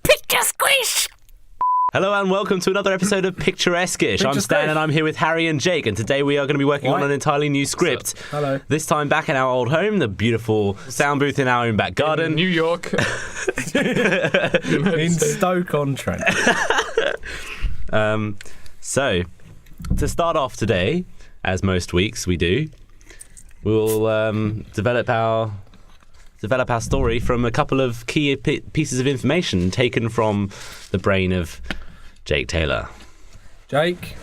PictureSquish! Hello and welcome to another episode of PictureSquish. I'm Stan and I'm here with Harri and Jake, and today we are going to be working on an entirely new script. Hello. This time back in our old home, the beautiful sound booth in our own back garden. In New York. In Stoke-on-Trent. So, to start off today, as most weeks we do, we'll develop our story from a couple of key pieces of information taken from the brain of Jake Taylor. Jake?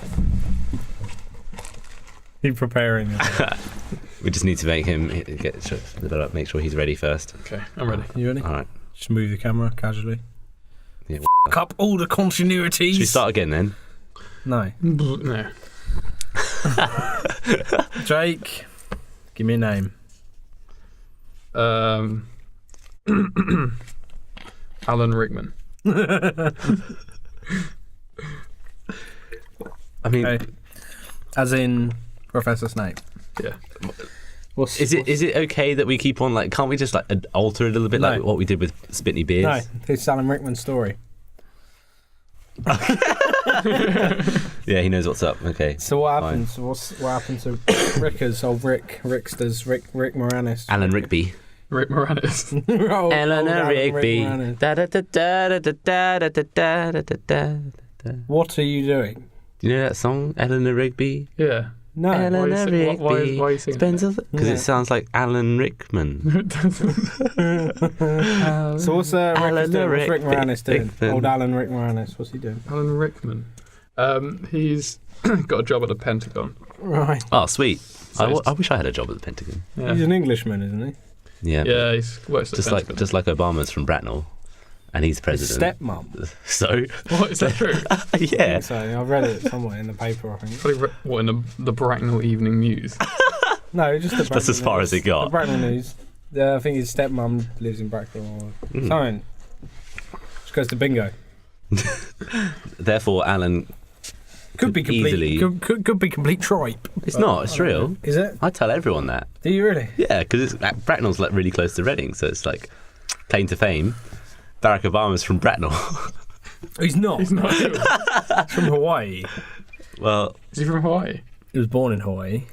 You preparing? We just need to make him make sure he's ready first. Okay, I'm ready. You ready? All right. Just move the camera casually. Yeah. Up all the continuities. Should we start again then? No. No. Jake, give me a name. Alan Rickman. I mean, Okay. As in Professor Snape. Yeah. is it okay that we keep on, like, can't we just like alter it a little bit, like what we did with Spitney Beers? No, it's Alan Rickman's story. Yeah, he knows what's up. Okay. So what happens? What happened to Ricksters, Rick Moranis? Alan Rickby. Rick Moranis. Eleanor Rigby. What are you doing? Do you know that song, Eleanor Rigby? Yeah. No. Eleanor Rigby. Why are you singing that? Because it sounds like Alan Rickman. So what's Rick Moranis doing? Rickman. Old Alan Rick Moranis, what's he doing? Alan Rickman. He's got a job at the Pentagon. Right. Oh, sweet. So I wish I had a job at the Pentagon. Yeah. He's an Englishman, isn't he? Yeah. Yeah, he works at the Pentagon. Just like Obama's from Bracknell, and he's president. Stepmom. So. What, is that true? Yeah. So I've read it somewhere in the paper, I think. Probably what, in the Bracknell Evening News? No, just the That's as far as it got. The Bracknell News. I think his stepmom lives in Bracknell or something. Just goes to bingo. Therefore, Alan Could be complete. easily. Could be complete tripe. It's not. It's real. Is it? I tell everyone that. Do you really? Yeah, because Bracknell's like really close to Reading, so it's like claim to fame. Barack Obama's from Bracknell. He's not. He's not. He's from Hawaii. Well, Is he from Hawaii? He was born in Hawaii,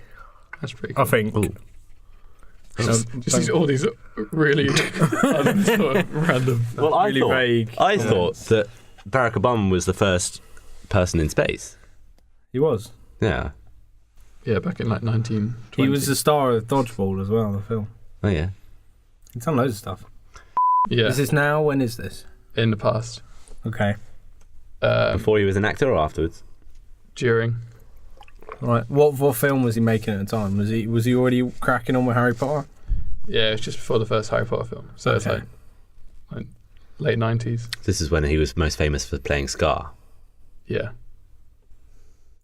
That's pretty I cool. think. ooh. Just all these really sort of random. Well, I really vague. thought that Barack Obama was the first person in space. He was. Yeah. Yeah, back in like 1920. He was the star of Dodgeball as well, the film. Oh yeah. He's done loads of stuff. Yeah, Is this now? When is this? in the past. Okay. Before he was an actor or afterwards? During. Right. What film was he making at the time? Was he already cracking on with Harry Potter? Yeah, it was just before the first Harry Potter film. So it's Okay. like late 90s. This is when he was most famous for playing Scar. Yeah.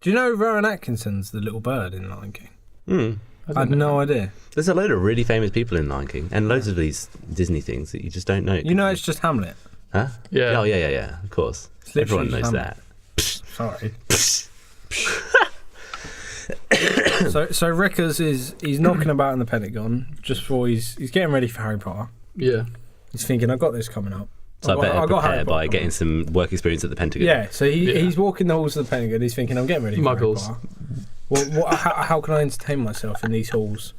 Do you know Rowan Atkinson's the little bird in Lion King? Hmm. I had no idea. There's a load of really famous people in Lion King, and loads of these Disney things that you just don't know. You know it's just Hamlet. Huh? Yeah. Oh yeah. Of course. It's literally Everyone knows Hamlet. that. Sorry. so Rickers he's knocking about in the Pentagon just before he's getting ready for Harry Potter. Yeah. He's thinking, I've got this coming up. So I better Harry prepare Potter by coming getting up. some work experience at the Pentagon. Yeah, so he's walking the halls of the Pentagon. He's thinking, I'm getting ready for Muggles. Harry Potter. How can I entertain myself in these halls?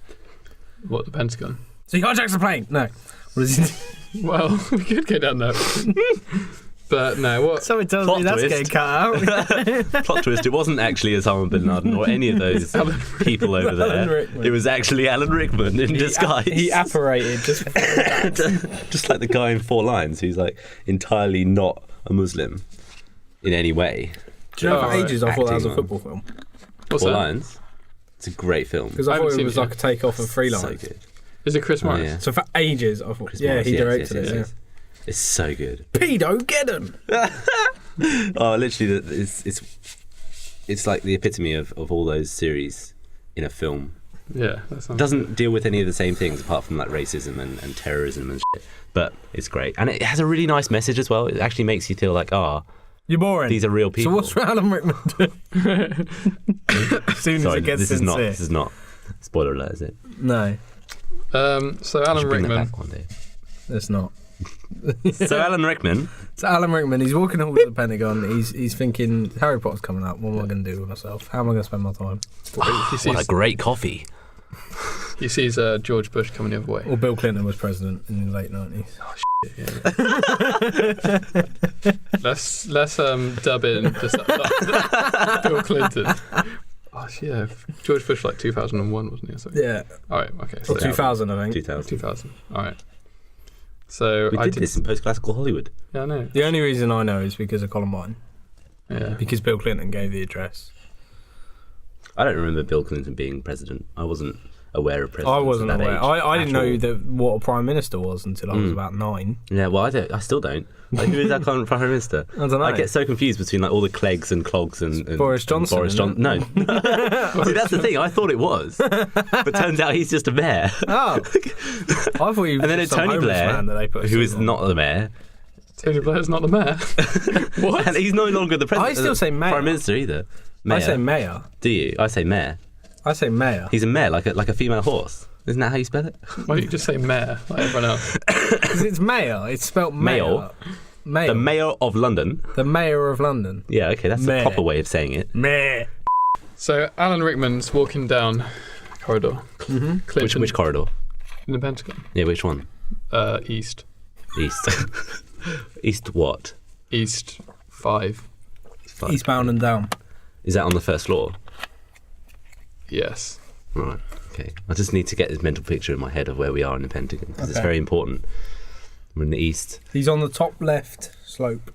What, the Pentagon? So he hijacks the plane. No. What is it? Well, we could go down that. But no, what? Someone tells Plot me that's twist. getting cut out. Plot twist, it wasn't actually Osama bin Laden or any of those people over Alan there. Rickman. It was actually Alan Rickman in disguise. He apparated just. Just like the guy in 4 Lines who's like entirely not a Muslim in any way. Do you know, for right. ages I thought that was a Acting, football film. What's 4 that? Lines. It's a great film. Because I I haven't thought it seen was it like a yet. takeoff of Free So Lines. good. Is it Chris Morris? yeah. So for ages I thought, Chris yeah, Morris, he yes, directed yes, it. yes. It's so good. Yeah. Pedo, get him! Oh, literally, it's like the epitome of all those series in a film. Yeah, that It sounds doesn't deal with any of the same things apart from like racism and terrorism and shit, but it's great. And it has a really nice message as well. It actually makes you feel like, You're boring. these are real people. So what's Alan Rickman doing? As soon as Sorry, it gets this sincere. is not spoiler alert, is it? No, So I Alan should bring that Rickman. back one day. it's not. So Alan Rickman. It's Alan Rickman. He's walking all to the Pentagon. He's thinking, Harry Potter's coming up. What am I going to do with myself? How am I going to spend my time? What a great coffee. He sees George Bush coming the other way. Or Bill Clinton was president in the late 90s. Let's dub in just Bill Clinton. Oh, yeah. George Bush like 2001, wasn't he? Or something? Yeah. All right. Okay. Or 2000, I think. 2000. All right. So We did this in post-classical Hollywood. Yeah, I know. The only reason I know is because of Columbine. Yeah. Because Bill Clinton gave the address. I don't remember Bill Clinton being president. I wasn't aware of presidents. I wasn't at that aware. age I didn't at know all. what a prime minister was until I was about 9. Yeah, well, I still don't. Like, who is that current prime minister? I don't know. I get so confused between like all the Cleggs and Clogs and Boris Johnson, Boris Johnson. No, see, that's the thing. I thought it was, but turns out he's just a mayor. Oh, I thought you. And then were it's some Tony homeless Blair, man that they put a who is suit on. not the mayor, Tony Blair's not the mayor. What? and he's no longer the president. I still say mayor. Prime minister either. Mayor. I say mayor. Do you? I say mayor. I say mayor. He's a mayor, like a female horse. Isn't that how you spell it? Why don't you just say mayor like everyone else? Because it's mayor. It's spelt mayor. Mayor. The mayor of London. The mayor of London. Yeah, okay, that's Mayor. the proper way of saying it. Mayor. So Alan Rickman's walking down the corridor. Mm-hmm. Clinton Which corridor? in the Pentagon. Yeah, which one? East. East. East what? East 5. Fuck. Eastbound and down. Is that on the first floor? Yes. Right. Okay. I just need to get this mental picture in my head of where we are in the Pentagon because it's Okay. very important. We're in the east. He's on the top left slope.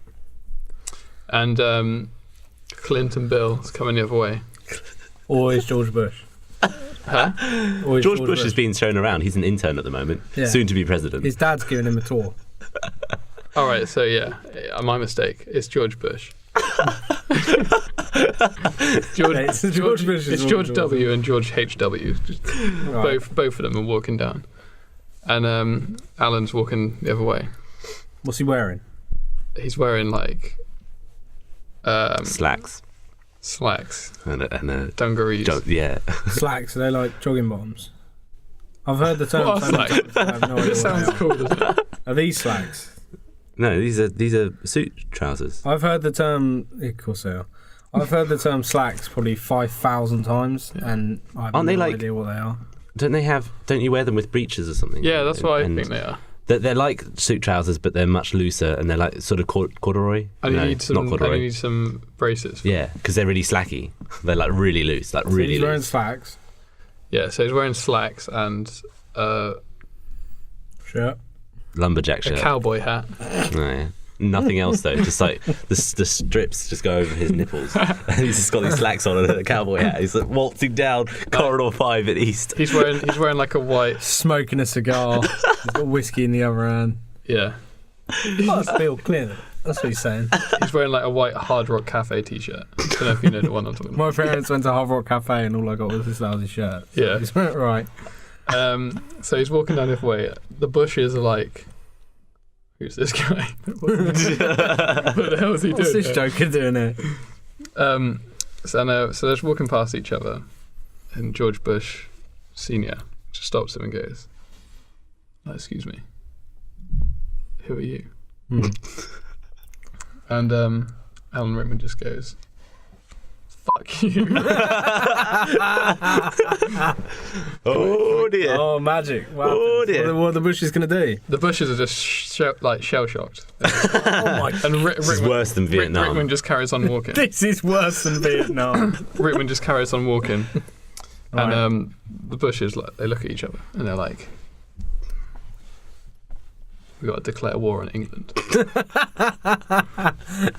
And Clinton Bill's coming the other way. Or is George Bush? Huh? Or is George Bush is being shown around. He's an intern at the moment, Yeah. soon to be president. His dad's giving him a tour. All right, so yeah, my mistake. It's George Bush. George, Yeah, it's George Bush is It's all George George. W. and George H.W. Just Right. both of them are walking down. And Alan's walking the other way. What's he wearing? He's wearing like Slacks slacks, and a dungarees. yeah. Slacks. Are they like jogging bottoms? I've heard the term. What are so many slacks? times, I have no idea It what sounds they are. cool, doesn't it? Are these slacks? No, these are suit trousers. I've heard the term. Of course they are. I've heard the term slacks probably 5,000 times, and I have Aren't no they like- idea what they are. Don't you wear them with breeches or something? Yeah, that's what I And think they are. They're like suit trousers, but they're much looser, and they're like sort of corduroy. And No, you need some. not corduroy. And you need some braces. Yeah, because they're really slacky. They're like really loose, like So really he's wearing loose. slacks. Yeah. So he's wearing slacks and Shirt. Lumberjack a shirt. cowboy hat. No, yeah. Nothing else though. Just like the strips just go over his nipples, and he's just got these slacks on and a cowboy hat. He's like waltzing down corridor 5 at East. He's wearing like a white. Smoking a cigar. He's got whiskey in the other hand. Yeah. That's Bill Clinton. That's what he's saying. He's wearing like a white Hard Rock Cafe t-shirt. I don't know if you know the one I'm talking about. My parents went to Hard Rock Cafe and all I got was this lousy shirt. So Yeah. he's right. So he's walking down the other way. The bushes are like, who's this guy? What the hell is he What's doing? this joker doing here? So they're just walking past each other, and George Bush Senior just stops him and goes, "Oh, excuse me, who are you?" And Alan Rickman just goes, "Fuck you." Oh dear. Oh, magic. Wow. Oh, dear. What are the bushes going to do? The bushes are just shell shocked. Oh, my And This is worse than Vietnam. Rickman just carries on walking. This is worse than Vietnam. Rickman just carries on walking, Right. and the bushes they look at each other and they're like, "We got to declare war on England."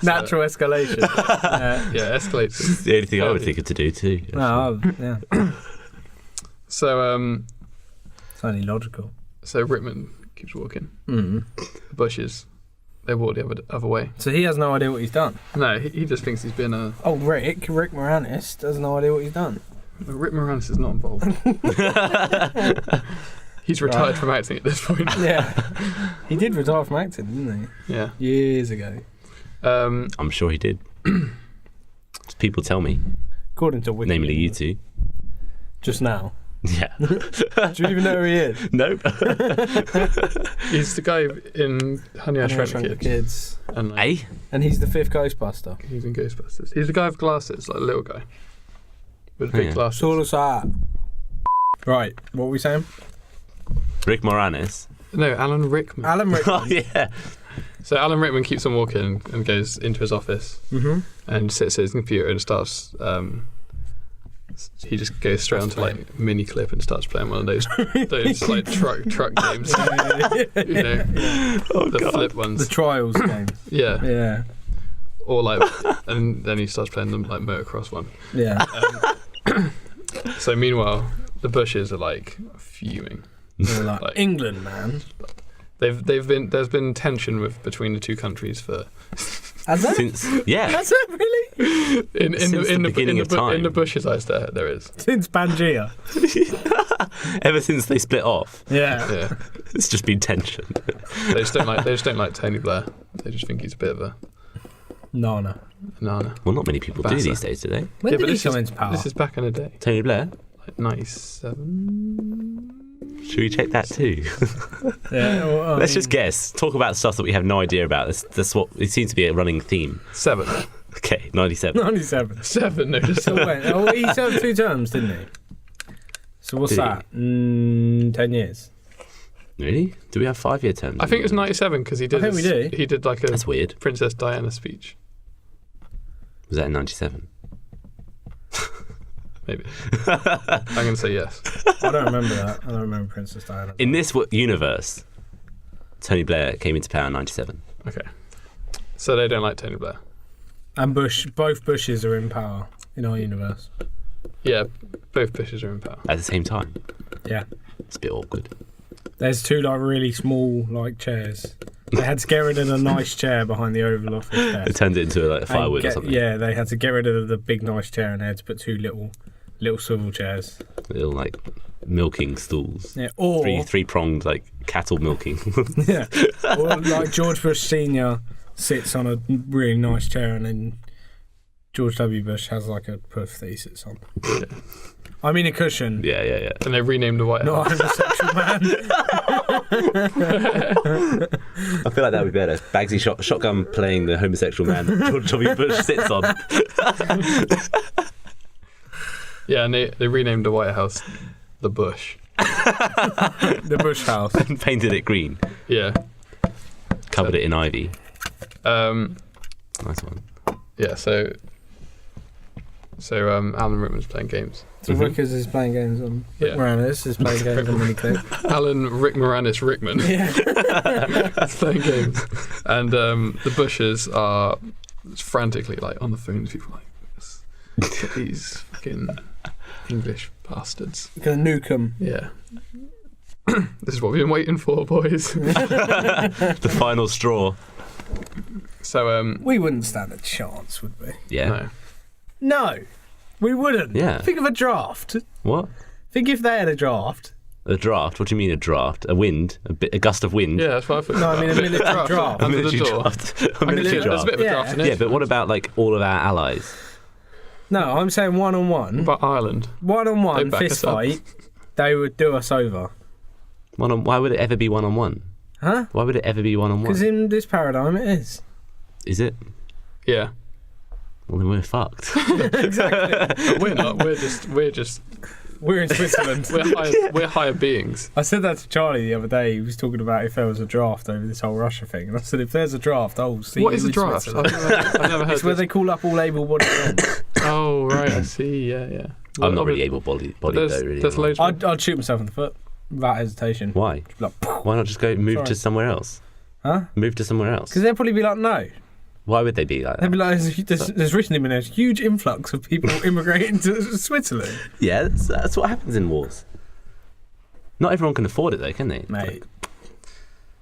Natural escalation. Yeah, escalates. It's the only thing I would think of to do too. No, yeah. So It's only logical. so Rickman keeps walking. Mm. The bushes, they walk the other way. So he has no idea what he's done. No, he just thinks he's been a. Oh, Rick Moranis does no idea what he's done. Rick Moranis is not involved. He's retired from acting at this point. Yeah. He did retire from acting, didn't Yeah. he? Years ago. I'm sure he did. People tell me, According to Wikipedia. namely you two. Just now. Yeah. Do you even know who he is? Nope. He's the guy in Honey, I Shrunk the Kids. And like, Eh? And he's the 5th Ghostbuster. he's in Ghostbusters. He's the guy with glasses, like a little guy. With big yeah. glasses. Saw us that. Right, what were we saying? Rick Moranis. No, Alan Rickman. Alan Rickman. Oh, yeah. So Alan Rickman keeps on walking and goes into his office and sits at his computer and starts. He just goes straight onto like mini clip and starts playing one of those like truck games. You know, the flip ones. The Trials game. Yeah. Yeah. Or like, and then he starts playing the like motocross one. Yeah. So meanwhile, the Bushes are like fuming. They're like, England, man. There's been tension between the two countries for Has that? Since yeah. Has that really? Since the beginning of time. In the Bushes' eyes, there is. Since Pangea. Ever since they split off, Yeah. Yeah. it's just been tension. They just don't like Tony Blair. They just think he's a bit of a No. nana. Well, not many people do these days, do they? When did he this come is, into power? This is back in the day, Tony Blair. like 97. Should we check that too? Yeah, well, Let's just guess. Talk about stuff that we have no idea about. That's what it seems to be a running theme. 7. Okay, 97. 97. 7. No, just So when? Oh, he served 2 terms, didn't he? So what's Did he? that? 10 years. Really? Do we have 5-year terms? I think it was 97 because he did. I think we do. He did like a That's weird. Princess Diana speech. Was that in 97? Maybe. I'm gonna say yes. I don't remember that. I don't remember Princess Diana. In this universe, Tony Blair came into power in 97. Okay. So they don't like Tony Blair. And both Bushes are in power in our universe. Yeah, both Bushes are in power. At the same time. Yeah. It's a bit awkward. There's 2 like really small like chairs. They had to get rid of the nice chair behind the Oval Office desk. It turned it into like a firewood or something. Yeah, they had to get rid of the big nice chair and they had to put 2 little swivel chairs. Little like milking stools. Yeah, or Three-pronged like cattle milking. yeah, or like George Bush Senior sits on a really nice chair and then George W. Bush has like a puff that he sits on. Yeah. I mean a cushion. Yeah. And they renamed the White Not House. a homosexual man. I feel like that would be better. Bagsy shotgun playing the homosexual man that George W. Bush sits on. Yeah, and they renamed the White House the Bush. The Bush House. And painted it green. Yeah. Covered it in ivy. Um. Nice one. Yeah. So Alan Rickman's playing games. So Rickers is playing games on. Yeah. Rick Moranis is playing games on Miniclip. Alan Rick Moranis Rickman Yeah. is playing games, and the Bushes are frantically like on the phone to people like, "Get these fucking English bastards." Gonna nuke 'em. Yeah. This is what we've been waiting for, boys. The final straw. So We wouldn't stand a chance, would we? Yeah. no. No, we wouldn't. Yeah. Think of a draft. What? Think if they had a draft. A draft? What do you mean a draft? A wind? A gust of wind? Yeah, that's what I thought. No, I mean a military draft. A Under the military door. draft. A I can military see there's a bit draft. of a Yeah. draft in it. Yeah, but what about like all of our allies? No, I'm saying one-on-one. But Ireland. One-on-one They back fist us up. fight. They would do us over. Why would it ever be one-on-one? Huh? Why would it ever be Because one-on-one? in this paradigm it is. Is it? Yeah. Well, then we're fucked. Exactly. But we're not. We're just. We're in Switzerland. We're higher beings. I said that to Charlie the other day. He was talking about if there was a draft over this whole Russia thing. And I said, if there's a draft, I'll see What you is a in draft? Switzerland. I've never heard It's where this. they call up all able-bodied men. Oh, right. I see. Yeah. I'm not really able-bodied though, really. There's am I? loads. I'd shoot myself in the foot without hesitation. Why? Like, Why not just go move Sorry. to somewhere else? huh? Move to somewhere else. Because they'd probably be like, no. Why would they be like They'd that? be like, there's recently been a huge influx of people immigrating to Switzerland. Yeah, that's what happens in wars. Not everyone can afford it though, can they? Mate.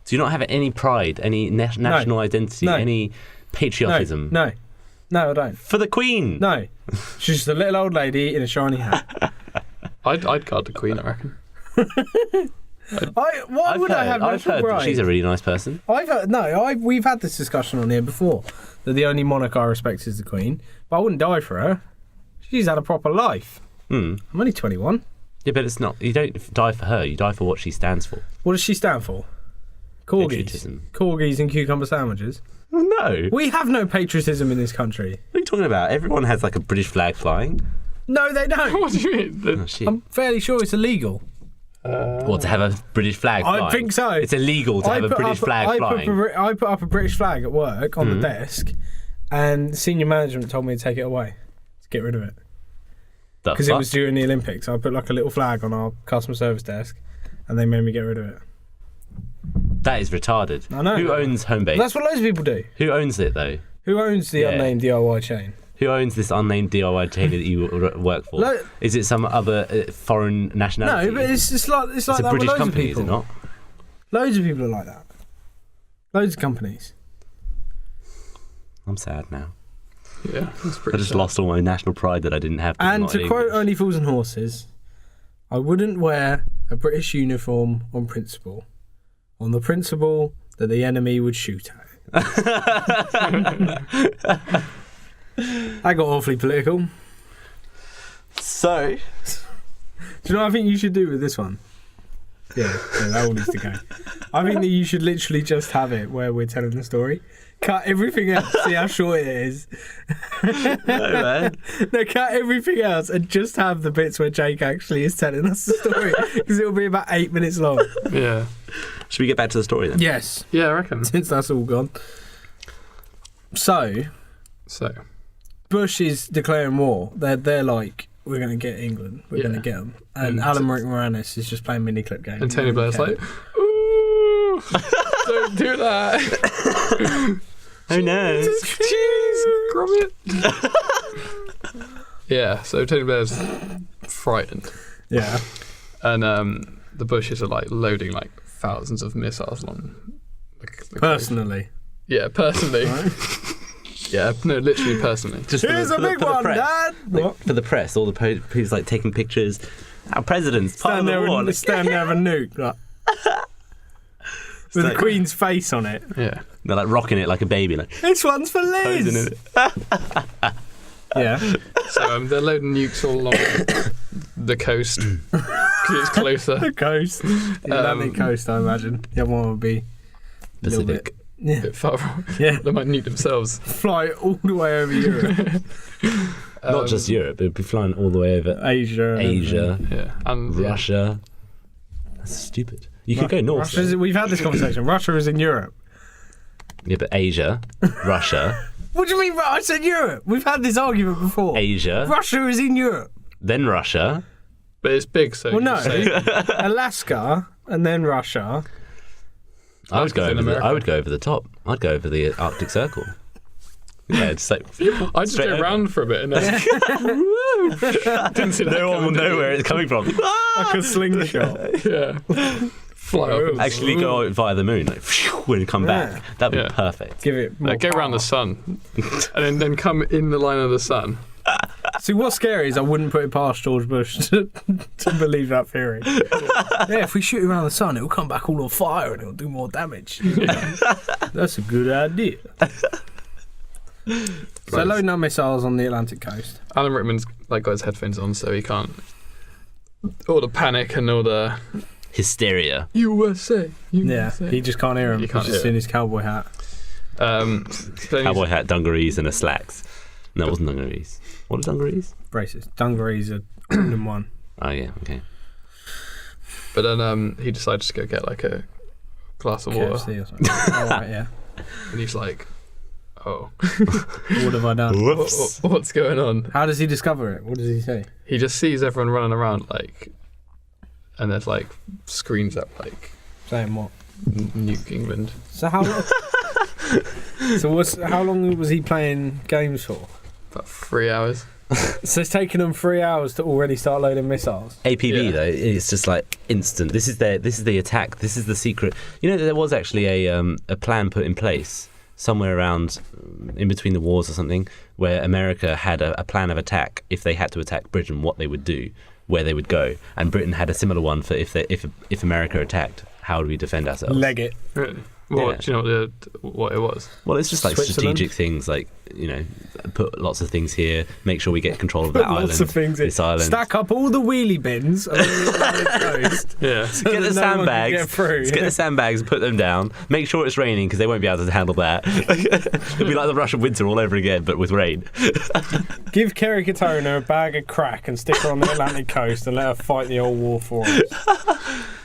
Do you not have any pride, any national identity, No. any patriotism? No, I don't. For the Queen! No. She's just a little old lady in a shiny hat. I'd guard the Queen, I reckon. Why would I have I've national heard that pride? she's a really nice person. We've had this discussion on here before, that the only monarch I respect is the Queen, but I wouldn't die for her. She's had a proper life. Hmm. I'm only 21. Yeah, but it's not. You don't die for her. You die for what she stands for. What does she stand for? Corgis. Patriotism. Corgis and cucumber sandwiches. No. We have no patriotism in this country. What are you talking about? Everyone has like a British flag flying. No, they don't. What do you mean? Oh, shit. I'm fairly sure it's illegal. What, to have a British flag flying? I think so. It's illegal to have a British flag flying. I put up a British flag at work on the desk, and senior management told me to take it away, to get rid of it. Because it was during the Olympics. I put like a little flag on our customer service desk, and they made me get rid of it. That is retarded. I know. Who owns Homebase? That's what loads of people do. Who owns it, though? Who owns the unnamed DIY chain? Who owns this unnamed DIY chain that you work for? Is it some other foreign nationality? No, but it's like it's that a with British loads company, of people. is it not? Loads of people are like that. Loads of companies. I'm sad now. Yeah, that's pretty I just sad. lost all my national pride that I didn't have. And to quote English. Only Fools and Horses, I wouldn't wear a British uniform on principle. On the principle that the enemy would shoot at it. I got awfully political. So, Do you know what I think you should do with this one? Yeah, that all needs to go. I think that you should literally just have it where we're telling the story. Cut everything else, see how short it is. no, man. No, cut everything else and just have the bits where Jake actually is telling us the story, because it'll be about 8 minutes long. Yeah. Should we get back to the story then? Yes, Yeah, I reckon. since that's all gone. So, Bush is declaring war. They're like, we're going to get England. We're going to get them. And Alan Rick Moranis is just playing mini-clip games. And Tony Blair's like, ooh, don't do that. Oh no. Jeez, Gromit. Yeah, so Tony Blair's frightened. Yeah. And the Bushes are like loading like thousands of missiles on the Personally. Yeah, personally. Right. Yeah, no, literally personally. Just Here's a big one, press. Dad! Like, for the press, all the people like taking pictures. Our president's part of the war. Stand there with a nuke. Like, with the Queen's face on it. Yeah. They're like rocking it like a baby. Like, This one's for posing in Liz! it. Yeah. So they're loading nukes all along the coast because it's closer. The coast. The Atlantic coast, I imagine. The other one would be a little bit. Pacific. A Yeah. bit far. Yeah. They might nuke themselves. Fly all the way over Europe. Not just Europe, it'd be flying all the way over Asia. Yeah. And Russia. That's stupid. You could go north. We've had this conversation. Russia is in Europe. Yeah, but Asia, Russia, What do you mean? I said Europe. We've had this argument before. Asia, Russia is in Europe. then Russia. But it's big, so Well, you no. say, Alaska and then Russia. I would go in over. America. I would go over the top. I'd go over the Arctic Circle. Yeah, it's like I just straight go over. around for a bit and then didn't see that No one will coming, know did where it's coming from. Like a slingshot. you? Yeah. Fly up. And Actually, go via the moon, like when you come back. Yeah. That'd be Yeah. perfect. Give it more go around the sun and then come in the line of the sun. See, what's scary is I wouldn't put it past George Bush to believe that theory. Yeah, if we shoot it around the sun, it'll come back all on fire and it'll do more damage. That's a good idea. So loading our missiles on the Atlantic coast. Alan Rickman's like got his headphones on, so he can't. All the panic and all the Hysteria. USA. Yeah, he just can't hear him. You can't He's just hear in his cowboy hat. then Cowboy hat, dungarees, and a slacks. No, it wasn't dungarees. What are dungarees? Braces. Dungarees are all in one. Oh yeah, okay. But then he decided to go get like a glass of water, KFC or something. All right, yeah. and he's like, "Oh, What have I done? what's going on?" How does he discover it? What does he say? He just sees everyone running around like, and there's like screens up like Saying what? Nuke England. So how long? How long was he playing games for? About 3 hours. So it's taken them 3 hours to already start loading missiles. APB Yeah. though, it's just like instant. This is the attack. This is the secret. You know, there was actually a plan put in place somewhere around in between the wars or something, where America had a plan of attack if they had to attack Britain, what they would do, where they would go, and Britain had a similar one for if America attacked, how would we defend ourselves? Leg it. Really? Well, do you know what it was? Well, it's just like Switzerland? strategic things, like, put lots of things here, make sure we get control of that island. Lots of things in. This island. Stack up all the wheelie bins on the coast. Yeah. So Get the that no one can get sandbags. through. Get the sandbags and put them down. Make sure it's raining because they won't be able to handle that. It'll be like the Russian winter all over again, but with rain. Give Kerry Katona a bag of crack and stick her on the Atlantic coast and let her fight the old war for us.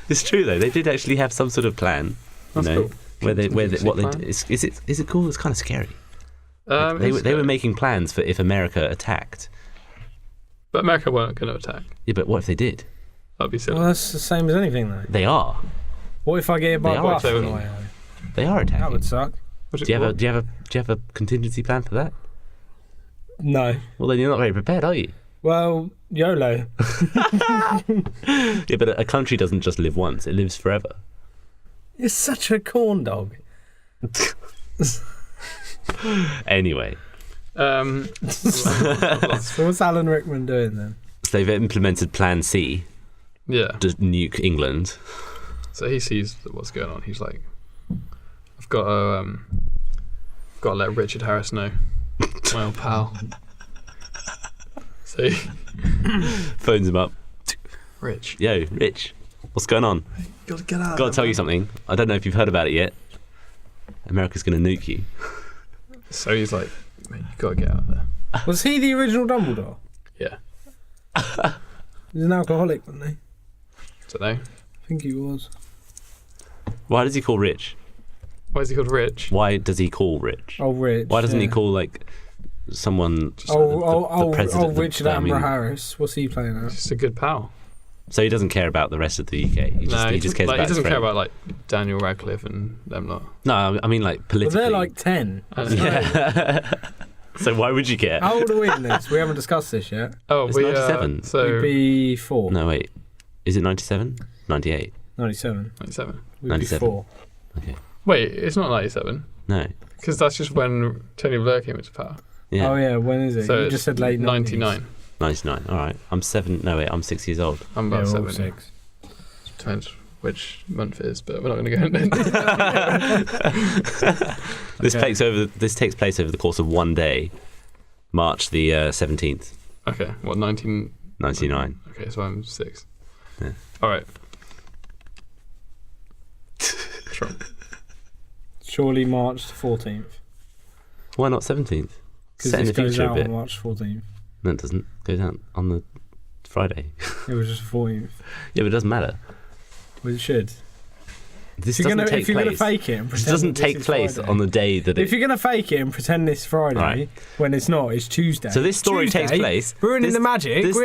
It's true though. They did actually have some sort of plan. That's cool. Is it cool? It's kind of scary. They were making plans for if America attacked. But America weren't going to attack. Yeah, but what if they did? That'd be silly. Well, that's the same as anything, though. They are. What if I get hit by They a are bus on the attacking. way home? They are attacking. That would suck. Do you have a contingency plan for that? No. Well, then you're not very prepared, are you? Well, YOLO. Yeah, but a country doesn't just live once; it lives forever. You're such a corn dog. Anyway, So what's Alan Rickman doing then? so they've implemented Plan C Yeah. to nuke England. So he sees what's going on. He's like, I've got to let Richard Harris know, my old pal. So, Phones him up. Rich, Yo, Rich, what's going on? gotta get out. Got to tell you something. I don't know if you've heard about it yet. America's going to nuke you. So he's like, mate, you gotta get out there. Was he the original Dumbledore? Yeah. He's an alcoholic, wasn't he? Don't know. I think he was. Why does he call Rich? Why is he called Rich? Why does he call Rich? Oh, Rich. Why doesn't he yeah. call like someone? Oh, the president? Richard Attenborough Harris. What's he playing at? Just a good pal. So he doesn't care about the rest of the UK. He just cares about he his doesn't care friend. about like Daniel Radcliffe and them lot. No, I mean like Well, politically. they're like 10. Yeah. So why would you care? How old are we in this? We haven't discussed this yet. Oh, It's we 97. So We'd be 4. No, wait. Is it 97? 98? 97. 97. We'd 97. be 4. Okay. Wait, it's not 97 No. because that's just when Tony Blair came into power. Yeah. Oh, yeah. When is it? So you just said late 99. 99. All right. I'm 7. No, wait. I'm 6 years old. I'm 90s. about Yeah, we're all 7. 6. Depends which month it is, but we're not going to go into that. This takes place over the course of one day, March the 17th, Okay, what 19? 99. Okay, so I'm 6. Yeah. All right. Shrunk. Surely March the 14th. Why not 17th? Because Set in this the goes future a out bit. on March 14th. No, it doesn't. It goes out on the Friday. It was just 14th. Yeah, but it doesn't matter. Well, it should. This If you're doesn't gonna, take if you're going to place. fake it and This pretend doesn't that this take is place Friday. on the day that If it. you're going to fake it and pretend it's Friday, Right. when it's not, it's Tuesday. So this story Tuesday, takes place. Ruining this- the magic.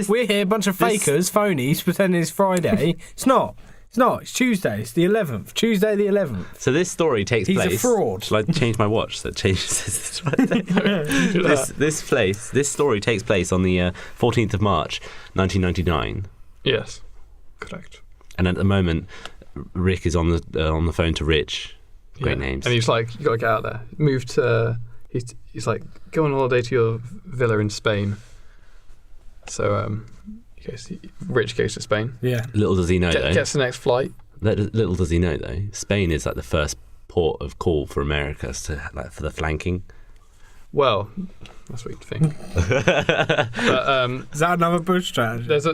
We're here, a bunch of this- fakers, phonies, pretending it's Friday. It's not. It's not. It's Tuesday. It's the 11th. Tuesday the 11th. So this story takes He's a place. fraud. Shall I change my watch? That changes this right there. This story takes place on the 14th of March, 1999, Yes, correct. and at the moment, Rick is on the phone to Rich. Great names. And he's like, you got to get out there. Move to. He's like, go on holiday to your villa in Spain. So Rich goes to Spain. Yeah. Little does he know though. Gets the next flight. Little does he know though. Spain is like the first port of call for America for the flanking. Well, that's what you think. But Is that another Bush strategy? there's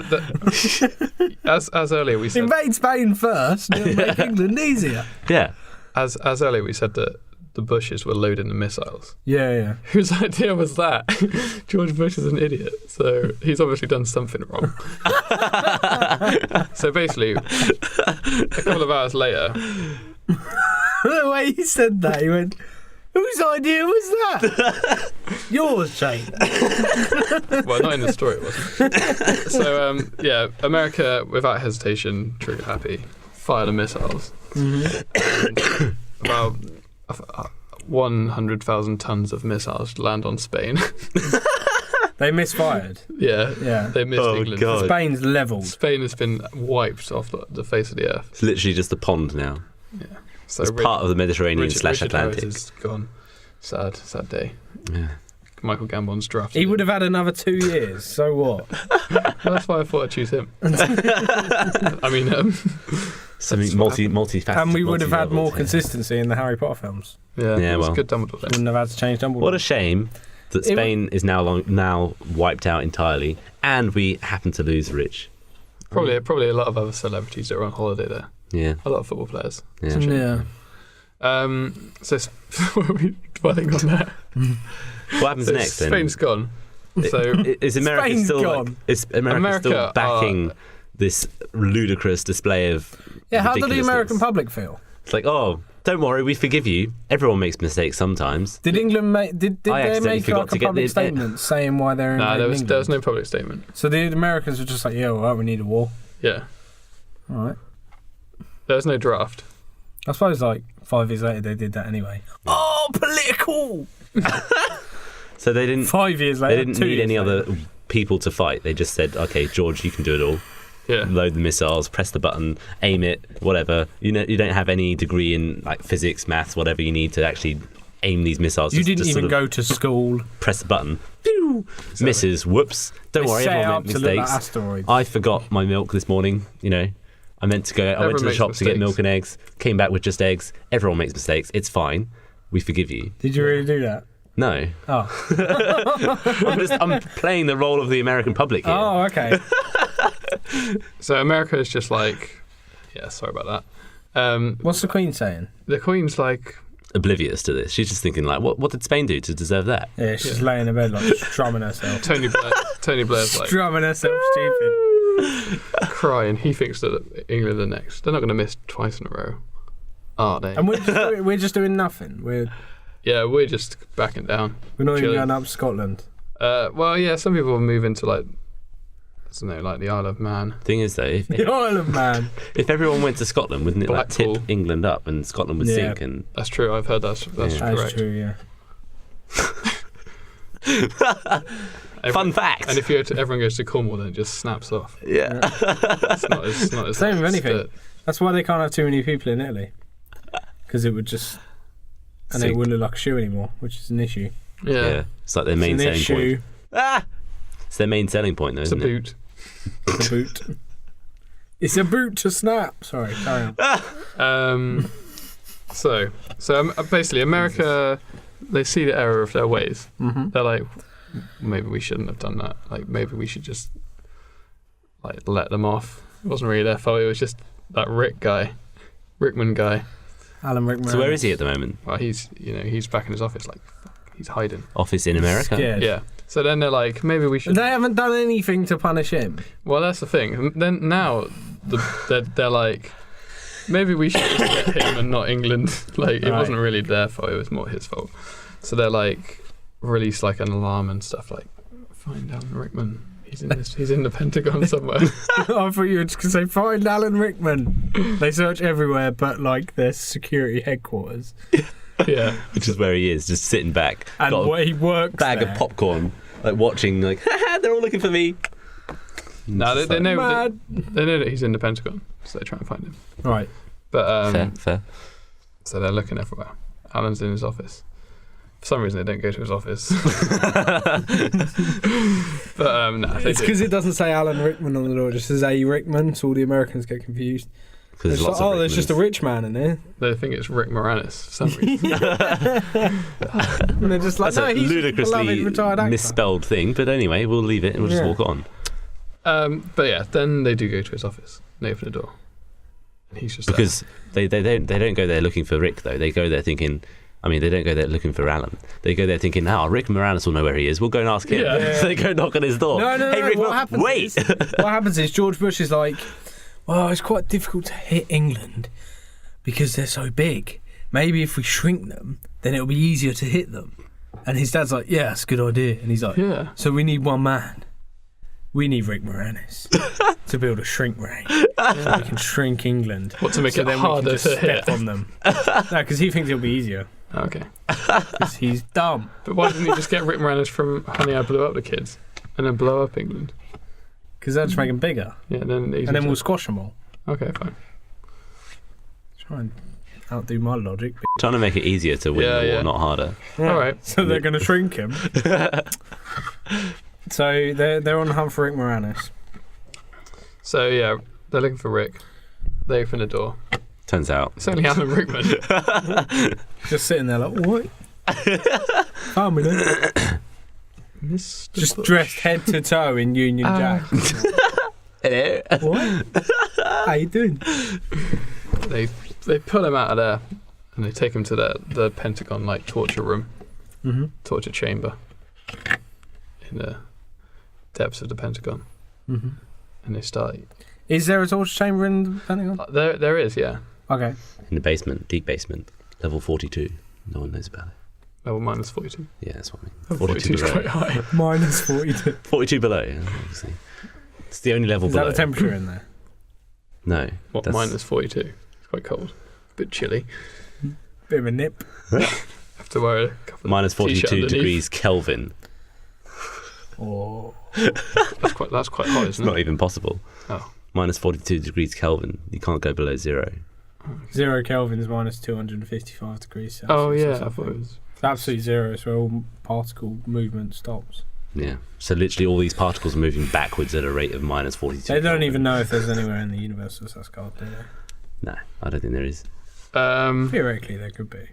as earlier we said. Invade Spain first, and it'll make England easier. Yeah. As earlier we said that the Bushes were loading the missiles. Yeah, yeah. Whose idea was that? George Bush is an idiot, so he's obviously done something wrong. So basically, a couple of hours later, The way he said that, he went, whose idea was that? Yours, Jane. well, not in the story, it wasn't. So, America, without hesitation, trigger happy, fire the missiles. Mm-hmm. And about 100,000 tons of missiles land on Spain. They misfired. Yeah, Yeah. they missed Oh, England. God. Spain's levelled. Spain has been wiped off the face of the earth. It's literally just a pond now. Yeah, so It's part of the Mediterranean Richard Atlantic. Harris is gone. Sad day. Yeah. Michael Gambon's drafted. He would have had another 2 years, so what? Well, that's why I thought I'd choose him. I mean, something multifaceted. And we would have had more multi-leveled, consistency in the Harry Potter films. Yeah, Yeah, it was well. a good Dumbledore thing. Wouldn't have had to change Dumbledore. What a shame that Spain is now wiped out entirely, and we happen to lose Rich. Probably a lot of other celebrities that were on holiday there. Yeah. A lot of football players. Yeah. Yeah. So what are we dwelling on that? What happens So next then? Spain's gone. So Is America Spain's still gone. is America still America backing this ludicrous display of Yeah, how did the ridiculousness? American public feel? It's like, oh, don't worry, we forgive you. Everyone makes mistakes sometimes. Did England make? Did I they accidentally make forgot like to a get public the- statement saying why they're no, invading there was England? no public statement. So the Americans were just like, yeah, all right, we need a war. Yeah, All right. there was no draft. I suppose like 5 years later they did that anyway. Oh, political! So they didn't. 5 years later. They didn't 2 need years any later. other people to fight. They just said, okay, George, you can do it all. Yeah, Load the missiles, press the button, aim it, whatever. You don't have any degree in like physics, maths, whatever you need to actually aim these missiles. You didn't just even sort of go to school. press the button. Pew! Misses. Whoops. Don't They worry, set everyone up makes to look like mistakes. asteroids. I forgot my milk this morning. I meant to go. I went Everyone to the makes shop to get mistakes. milk and eggs. Came back with just eggs. Everyone makes mistakes. It's fine. We forgive you. Did you really do that? No, Oh. I'm playing the role of the American public here. Oh, okay. so America is just like, yeah, sorry about that. What's the Queen saying? The Queen's like, Oblivious to this. She's just thinking like, what did Spain do to deserve that? Yeah, she's laying in bed like strumming herself. Tony Blair's like Strumming herself stupid. crying. He thinks that England are next. They're not going to miss twice in a row, are they? And we're just doing nothing. We're We're just backing down. not even Chilling. going up to Scotland. Well, yeah, some people will move into like, I don't know, like the Isle of Man. Thing is though, if The Isle of Man. everyone went to Scotland, wouldn't it like tip Blackpool. England up and Scotland would Yeah. sink? And That's true. I've heard that's Yeah. That's correct. true, yeah. fun fact. And if everyone goes to Cornwall, then it just snaps off. yeah. It's not as Same with it's anything. the- That's why they can't have too many people in Italy. Because it would just... And it Sink. wouldn't look like a shoe anymore, which is an issue. Yeah, It's like their main It's an selling issue. point. Ah! It's their main selling point though, it's a isn't it? boot. It's a boot. It's a boot to snap. Sorry, carry on. So basically, America, they see the error of their ways. Mm-hmm. They're like, maybe we shouldn't have done that. Like, maybe we should just like let them off. It wasn't really their fault. It was just that Rickman guy. Alan Rickman. So where is he at the moment? Well, he's back in his office. Like, he's hiding. Office in America? Scared. Yeah. So then they're like, maybe we should. They haven't done anything to punish him. Well, that's the thing. And then now, they're like, maybe we should just get him and not England. Like, it Right. wasn't really their fault. It was more his fault. So they're like, release like an alarm and stuff. Like, find Alan Rickman. He's in the Pentagon somewhere. I thought you were just going to say, find Alan Rickman. They search everywhere but, like, their security headquarters. Yeah. Which is where he is, just sitting back. And got where a he works bag there. of popcorn, like watching, like, haha, they're all looking for me. No, It's they like, know Mad. they know that he's in the Pentagon, so they try and find him. Right. But fair. so they're looking everywhere. Alan's in his office. For some reason, they don't go to his office. But no, they It's do. because it doesn't say Alan Rickman on the door, it just says A. Rickman, so all the Americans get confused. Because It's there's lots like, of there's just a Rickmans. rich man in here. They think it's Rick Moranis for some reason. And they're just like, That's no, a he's just a beloved ludicrously retired actor. misspelled thing, but anyway, we'll leave it and we'll just Yeah. walk on. But yeah, then they do go to his office. They open the door. And he's just Because they don't go there looking for Rick though. They go there thinking. I mean, they don't go there looking for Alan. They go there thinking, Rick Moranis will know where he is. We'll go and ask him. Yeah. So they go knock on his door. No, Hey, Rick, what happens wait! What happens is George Bush is like, well, it's quite difficult to hit England because they're so big. Maybe if we shrink them, then it'll be easier to hit them. And his dad's like, yeah, that's a good idea. And he's like, Yeah. so we need one man. We need Rick Moranis to build a shrink ray. So we can shrink England. What, to make So it then we can harder just to step hit? on them. No, because he thinks it'll be easier. Okay. Because he's dumb. But why didn't he just get Rick Moranis from Honey, I Blew Up the Kids and then blow up England? Because that'll just make them bigger. Yeah, then And then we'll squash them all. Okay, fine. Try and outdo my logic. Trying to make it easier to win Yeah, the war, yeah. not harder. Yeah. All right. So they're going to shrink him. So they're on the hunt for Rick Moranis. So yeah, they're looking for Rick. They open the door. Turns out. It's only Alan Rickman. Just sitting there like, what? Family. Just Bush. dressed head to toe in Union Jack. Hello. What? How you doing? They pull him out of there and they take him to the Pentagon like torture room, torture chamber in the depths of the Pentagon, and they start. Is there a torture chamber in the Pentagon? There is, yeah. Okay. In the basement, deep basement, level 42. No one knows about it. Level minus 42. Yeah, that's what I mean. Level 42 is below. quite high. Minus 42. 42 below, yeah, obviously. It's the only level Is below. that the temperature in there? No. What, minus 42? It's quite cold. A bit chilly. Bit of a nip. Have to wear a couple Minus of t-shirt 42 underneath. degrees Kelvin. Oh. That's quite hot, It's isn't not it? even possible. Oh. Minus 42 degrees Kelvin. You can't go below 0. 0 Kelvin is minus 255 degrees Celsius. Oh, or yeah. I something. thought it was... It's absolute zero. It's where all particle movement stops. Yeah. So literally all these particles are moving backwards at a rate of minus 42. They don't Kelvin. even know if there's anywhere in the universe that's cold, do they? No, I don't think there is. Theoretically, there could be.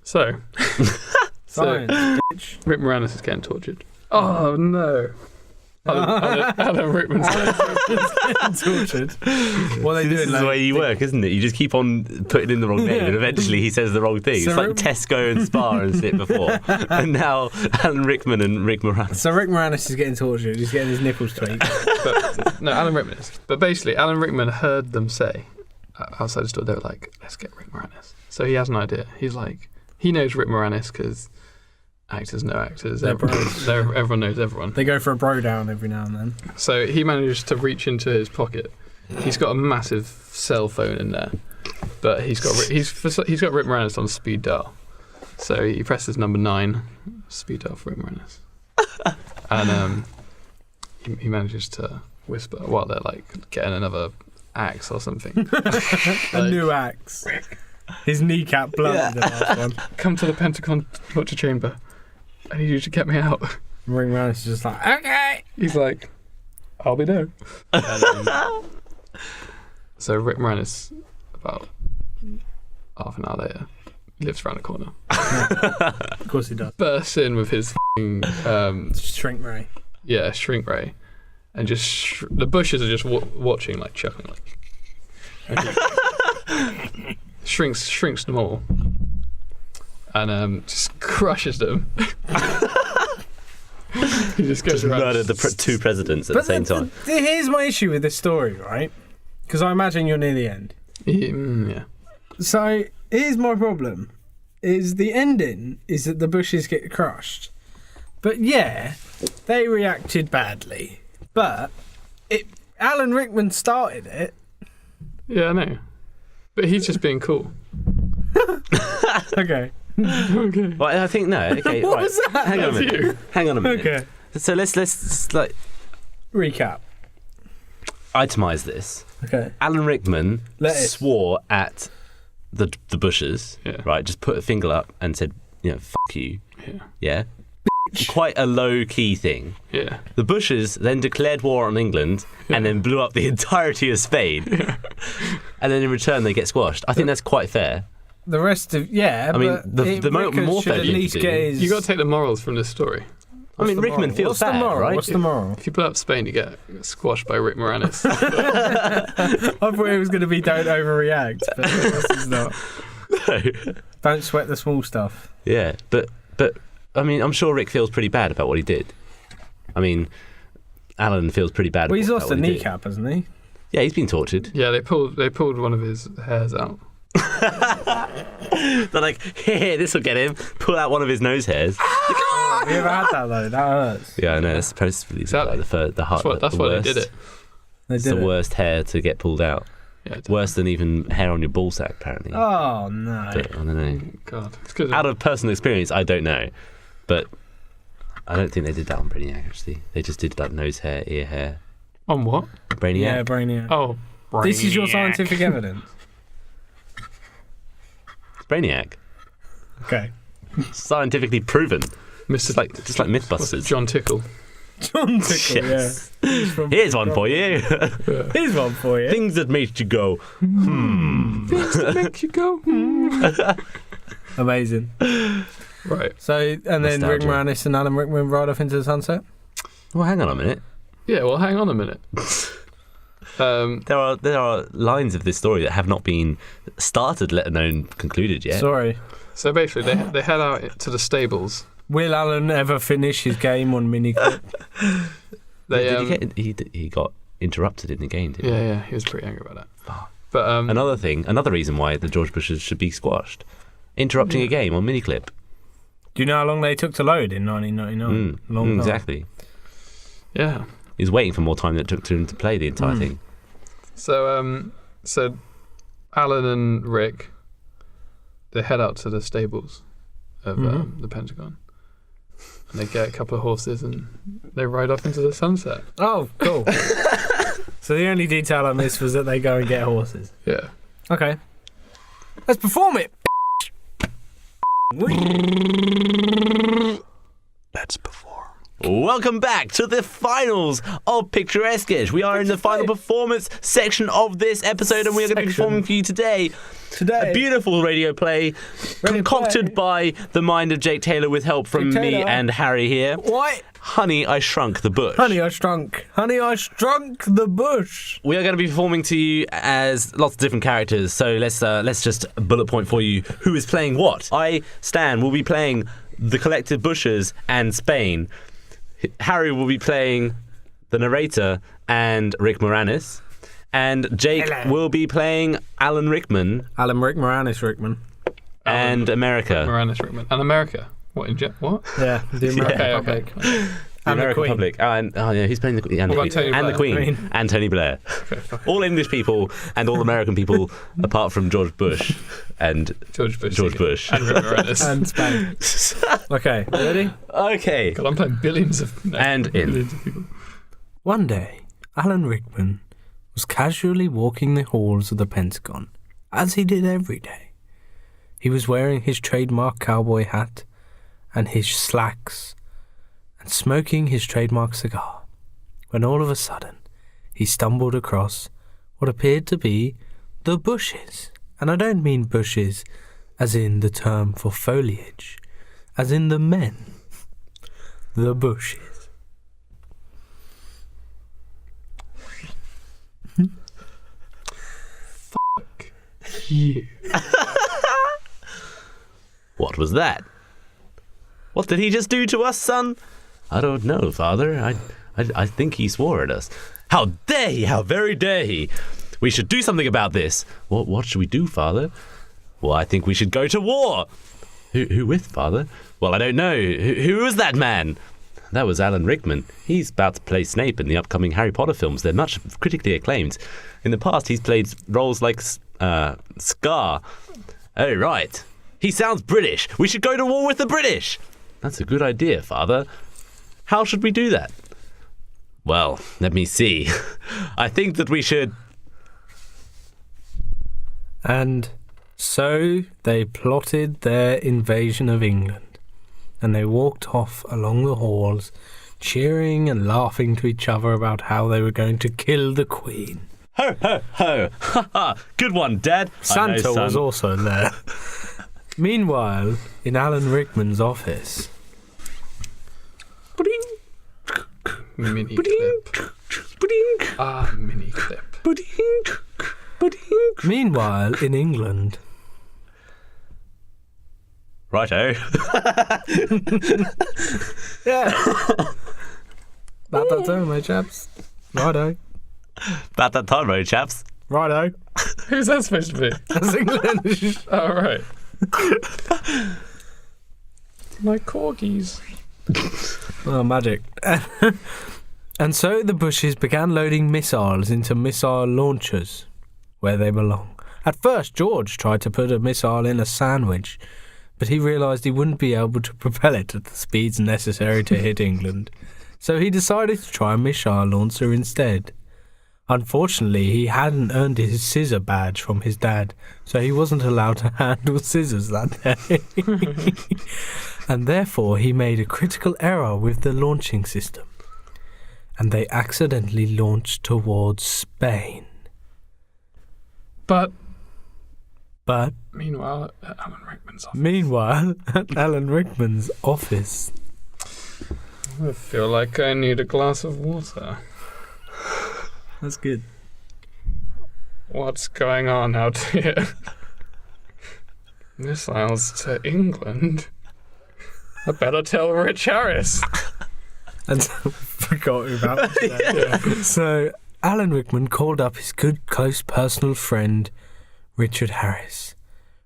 So, Science, bitch. Rick Moranis is getting tortured. Oh, no. Alan Rickman's Tortured. What are they This doing? is the way you work, isn't it? You just keep on putting in the wrong name, and eventually he says the wrong thing. So it's like Rick- Tesco and Spar and Snip before, and now Alan Rickman and Rick Moranis. So Rick Moranis is getting tortured. He's getting his nipples tweaked. No, Alan Rickman is. But basically, Alan Rickman heard them say outside the store, they were like, let's get Rick Moranis. So he has an idea. He's like, he knows Rick Moranis because actors know actors. They're bros. Everyone knows everyone. They go for a bro down every now and then. So he manages to reach into his pocket. He's got a massive cell phone in there, but he's got Rick Moranis on speed dial. So he presses number 9, speed dial for Rick Moranis, and he manages to whisper while they're like getting another axe or something. A new axe. His kneecap blunted the last one. Come to the Pentagon torture chamber. I need you to get me out. Rick Moranis is just like, okay. He's like, I'll be there. And, so Rick Moranis, about half an hour later, lives around the corner. Of course he does. Bursts in with his Shrink ray. shrink ray, and just the bushes are just watching, like chuckling, like shrinks them all, and just crushes them. He just goes Just around. murdered the two presidents at the same time. Here's my issue with this story, right? Because I imagine you're near the end. Yeah. So here's my problem: is the ending is that the bushes get crushed, but yeah, they reacted badly. But Alan Rickman started it. Yeah, I know. But he's just being cool. Okay. Okay. Well, I think no. Okay, What right. was that? Hang on a That's minute. Hang on a minute. Okay. So let's like Recap. itemize this. Okay. Alan Rickman Lettuce. swore at the bushes, Yeah. right? Just put a finger up and said, "Fuck you." Yeah. Yeah. Quite a low key thing. Yeah. The bushes then declared war on England and then blew up the entirety of Spain. And then in return they get squashed. I think that's quite fair. The rest of I mean, the more should fair at thing least to get do- his. You got to take the morals from this story. I mean, Rickman feels What's bad, the moral? right? What's the moral? If you blow up Spain, you get squashed by Rick Moranis. I thought it was going to be don't overreact, but this is not. No. Don't sweat the small stuff. Yeah, but I mean, I'm sure Rick feels pretty bad about what he did. I mean, Alan feels pretty bad. Well, he's about lost a what he did. kneecap, hasn't he? Yeah, he's been tortured. Yeah, they pulled one of his hairs out. They're like, here, this will get him. Pull out one of his nose hairs. Have you ever had that though? That hurts. Yeah, I know. That's supposed to be Exactly. like the heart. That's why they did it. They It's did the it. worst hair to get pulled out. Yeah, it did. Worse than even hair on your ballsack, apparently. Oh no! But I don't know. God, it's good. Out of personal experience, I don't know, but I don't think they did that on Brainiac. Actually, they just did like nose hair, ear hair. On what? Brainiac. Yeah, Brainiac. Oh, This is your Brainiac. scientific evidence. It's Brainiac. Okay. Scientifically proven. Mr. Just like What's it, MythBusters. John Tickle. John Tickle, Yes. yeah. He's from- Here's one for you. Here's one for you. Things that make you go, Things that make you go. Amazing. Right. So, and then Rick Nostalgia. Moranis and Alan Rickman ride off into the sunset? Well, hang on a minute. Yeah. Well, hang on a minute. There are lines of this story that have not been started, let alone concluded yet. Sorry. So basically, they head out to the stables. Will Alan ever finish his game on miniclip? He got interrupted in the game, didn't he? Yeah, he was pretty angry about that. But Another reason why the George Bushes should be squashed. Interrupting a game on miniclip. Do you know how long they took to load in 1999? Long time. Exactly. yeah. He's waiting for more time than it took to him to play the entire thing. So Alan and Rick, they head out to the stables of the Pentagon, and they get a couple of horses and they ride off into the sunset. Oh, cool. So the only detail on this was that they go and get horses. Yeah. Okay. Let's perform it. Let's perform. Welcome back to the finals of PictureSquish. We are in the final performance section of this episode, and we are going to be performing for you today a beautiful radio play concocted by the mind of Jake Taylor with help from me and Harri here. What? Honey, I Shrunk the Bush. Honey, I shrunk the bush. We are going to be performing to you as lots of different characters, so let's just bullet point for you who is playing what. I, Stan, will be playing the collective bushes and Spain. Harri will be playing the narrator and Rick Moranis, and Jake will be playing Alan Rickman. Alan Rick Moranis Rickman. And America. Moranis Rickman. And America. What? What? Yeah, the American Okay. Republic. The And American the Queen. Public. Yeah, he's playing the Queen. And, What the about Queen. Tony And the Blair? Queen. And Tony Blair. All English people and all American people apart from George Bush and George Bush. Bush. And Rick Moranis. And Spain. Okay, ready? Okay. God, I'm playing billions of people. One day, Alan Rickman was casually walking the halls of the Pentagon, as he did every day. He was wearing his trademark cowboy hat and his slacks and smoking his trademark cigar, when all of a sudden he stumbled across what appeared to be the bushes. And I don't mean bushes as in the term for foliage, as in the men. The bushes. You. What was that? What did he just do to us, son? I don't know, Father. I think he swore at us. How dare he? How very dare he? We should do something about this. What should we do, Father? Well, I think we should go to war. Who with, Father? Well, I don't know. Who was that man? That was Alan Rickman. He's about to play Snape in the upcoming Harry Potter films. They're much critically acclaimed. In the past, he's played roles like Scar. Oh, right. He sounds British. We should go to war with the British. That's a good idea, Father. How should we do that? Well, let me see. I think that we should... And so they plotted their invasion of England, and they walked off along the halls, cheering and laughing to each other about how they were going to kill the Queen. Ho, ho, ho. Ha, ha. Good one, Dad. Santa was also there. Meanwhile, in Alan Rickman's office... Mini clip. Mini clip. Meanwhile, in England... Righto. Yeah. About that time, my chaps. Righto. About that time, eh, chaps? Righto. Who's that supposed to be? That's English. Oh, right. My corgis. Oh, magic. And so the bushes began loading missiles into missile launchers, where they belong. At first, George tried to put a missile in a sandwich, but he realised he wouldn't be able to propel it at the speeds necessary to hit England. So he decided to try a missile launcher instead. Unfortunately, he hadn't earned his scissor badge from his dad, so he wasn't allowed to handle scissors that day. And therefore, he made a critical error with the launching system. and they accidentally launched towards Spain. But But meanwhile, at Alan Rickman's office. at Alan Rickman's office. I feel like I need a glass of water. That's good. What's going on out here? Missiles to England? I better tell Rich Harris. And forgot about that. Yeah. So Alan Rickman called up his good, close personal friend, Richard Harris.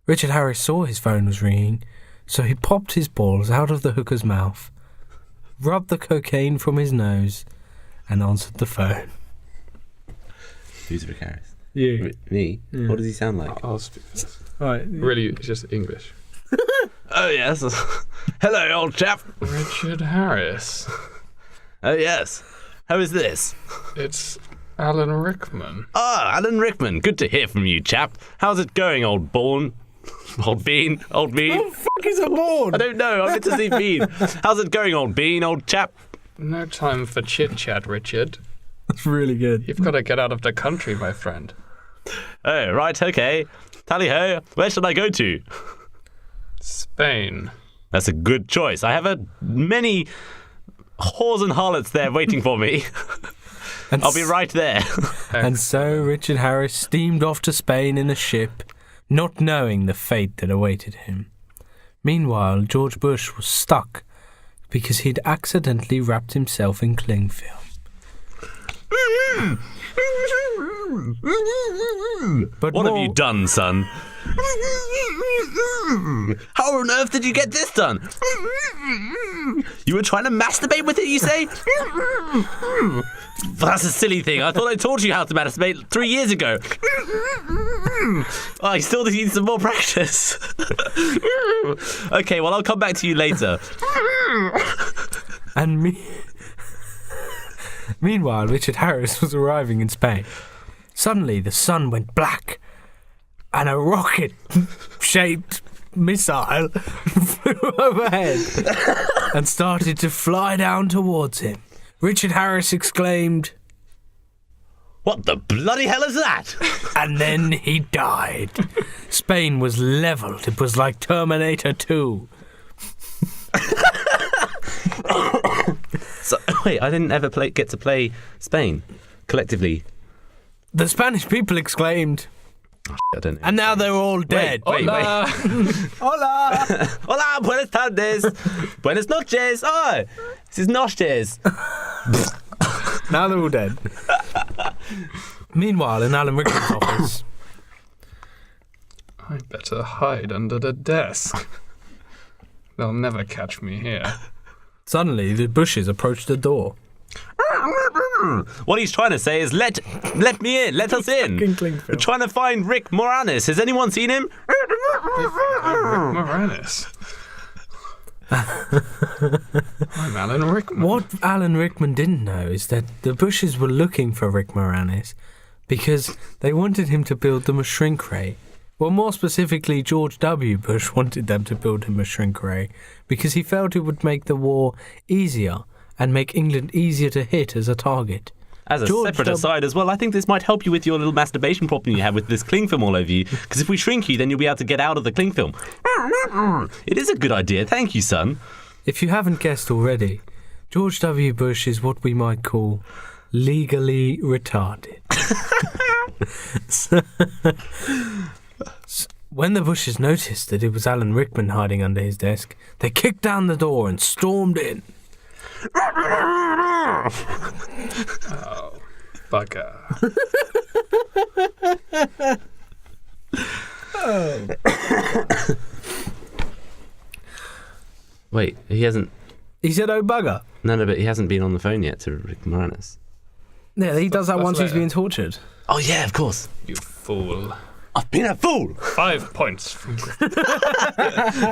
Richard Harris saw his phone was ringing, so he popped his balls out of the hooker's mouth, rubbed the cocaine from his nose, and answered the phone. Who's Rick Harris? You. Me? Yeah. What does he sound like? I'll speak this. Right. Really, it's just English. Oh, yes. Hello, old chap. Richard Harris. Oh, yes. How is this? It's Alan Rickman. Ah, Alan Rickman. Good to hear from you, chap. How's it going, old bean? Old bean? What the fuck is a board? I don't know. I meant to say bean. How's it going, old bean, old chap? No time for chit-chat, Richard. That's really good. You've got to get out of the country, my friend. Oh, right, okay. Tally-ho. Where should I go to? Spain. That's a good choice. I have many whores and harlots there waiting for me. And I'll be right there. And so Richard Harris steamed off to Spain in a ship, not knowing the fate that awaited him. Meanwhile, George Bush was stuck because he'd accidentally wrapped himself in cling film. But What have you done, son? How on earth did you get this done? You were trying to masturbate with it, you say? That's a silly thing. I thought I taught you how to masturbate 3 years ago. I still need some more practice. Okay, well, I'll come back to you later. And meanwhile, Richard Harris was arriving in Spain. Suddenly, the sun went black, and a rocket-shaped missile flew overhead and started to fly down towards him. Richard Harris exclaimed, What the bloody hell is that? and then he died. Spain was leveled. It was like Terminator 2. So, wait, I didn't ever get to play Spain collectively. The Spanish people exclaimed, I don't know. and now they're all dead. Wait. Hola. Hola! Hola, buenas tardes. Buenas noches. Oh, this is noches. Now they're all dead. Meanwhile, in Alan Rickman's office, I better hide under the desk. They'll never catch me here. suddenly the Bushes approached the door. What he's trying to say is, let me in. Let us in. We're trying to find Rick Moranis. Has anyone seen him? I'm Rick Moranis. I'm Alan Rickman. What Alan Rickman didn't know is that the Bushes were looking for Rick Moranis because they wanted him to build them a shrink ray. Well, more specifically, George W. Bush wanted them to build him a shrink ray because he felt it would make the war easier and make England easier to hit as a target. As a separate aside as well, I think this might help you with your little masturbation problem you have with this cling film all over you. Because if we shrink you, then you'll be able to get out of the cling film. It is a good idea. Thank you, son. If you haven't guessed already, George W. Bush is what we might call legally retarded. When the Bushes noticed that it was Alan Rickman hiding under his desk, they kicked down the door and stormed in. Oh, bugger. Wait, he hasn't... He said, "Oh, bugger." No, but he hasn't been on the phone yet to Rick Moranis. Yeah, he does that That's once he's later. being tortured. Oh, yeah, of course. You fool. I've been a fool. 5 points from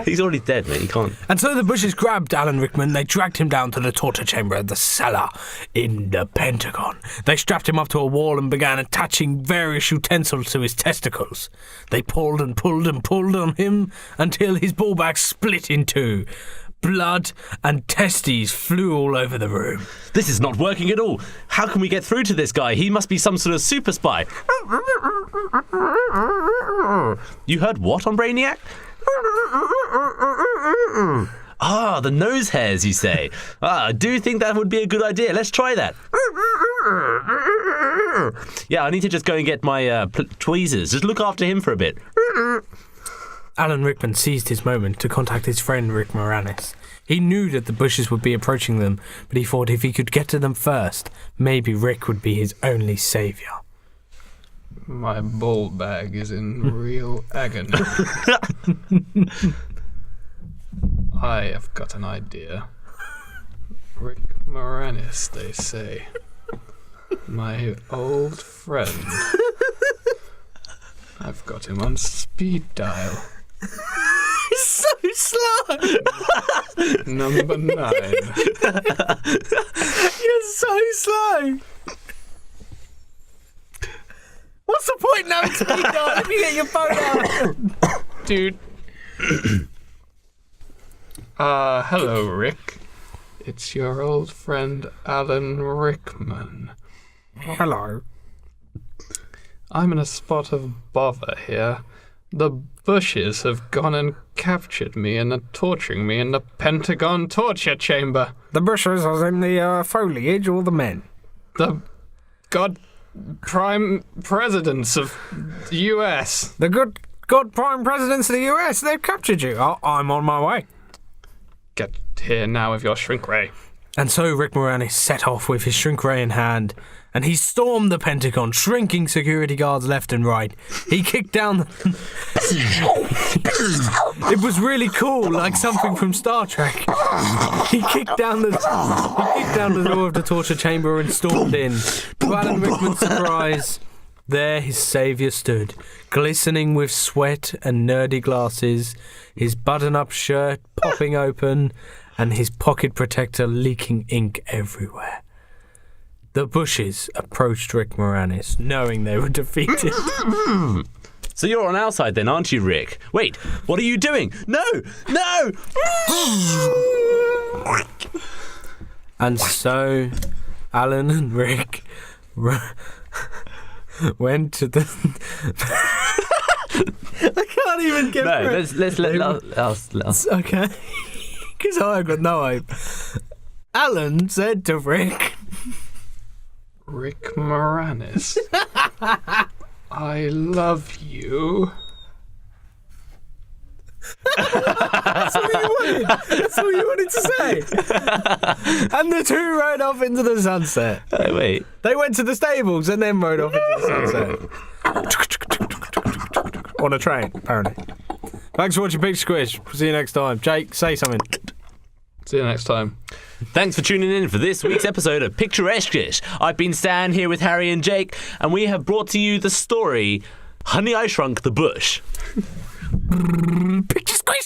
He's already dead, mate. He can't... And so the Bushes grabbed Alan Rickman. They dragged him down to the torture chamber of the cellar in the Pentagon. They strapped him up to a wall and began attaching various utensils to his testicles. They pulled and pulled and pulled on him until his ball bag split in two. Blood and testes flew all over the room. This is not working at all. How can we get through to this guy? He must be some sort of super spy. You heard what on Brainiac? Ah, the nose hairs, you say? I do think that would be a good idea. Let's try that. Yeah, I need to just go and get my tweezers. Just look after him for a bit. Alan Rickman seized his moment to contact his friend Rick Moranis. He knew that the bushes would be approaching them, but he thought if he could get to them first, maybe Rick would be his only saviour. My ball bag is in real agony. I have got an idea. Rick Moranis, they say. My old friend. I've got him on speed dial. He's so slow! Number 9. You're so slow! What's the point now? Speed dial if you get your phone out? Dude. Hello, Rick. It's your old friend Alan Rickman. Hello. I'm in a spot of bother here. The bushes have gone and captured me and are torturing me in the Pentagon torture chamber. The bushes are in the foliage or the men? The prime presidents of the US. The God prime presidents of the US, they've captured you. I'm on my way. Get here now with your shrink ray. And so Rick Moranis set off with his shrink ray in hand, and he stormed the Pentagon, shrinking security guards left and right. He kicked down It was really cool, like something from Star Trek. He kicked down the door of the torture chamber and stormed in. To Alan Rickman's surprise, there his saviour stood, glistening with sweat and nerdy glasses, his button-up shirt popping open, and his pocket protector leaking ink everywhere. The bushes approached Rick Moranis, knowing they were defeated. So you're on our side then, aren't you, Rick? Wait, what are you doing? No! No! And so Alan and Rick went to the... I can't even get No, through. let's let us. Okay. Because I've got no hope. Alan said to Rick... Rick Moranis. I love you. That's all you wanted. That's all you wanted to say. And the two rode off into the sunset. Wait. They went to the stables and then rode off into the sunset. On a train, apparently. Thanks for watching PictureSquish. See you next time. Jake, say something. See you next time. Thanks for tuning in for this week's episode of PictureSquish. I've been Stan here with Harri and Jake, and we have brought to you the story Honey, I Shrunk the Bush. PictureSquish.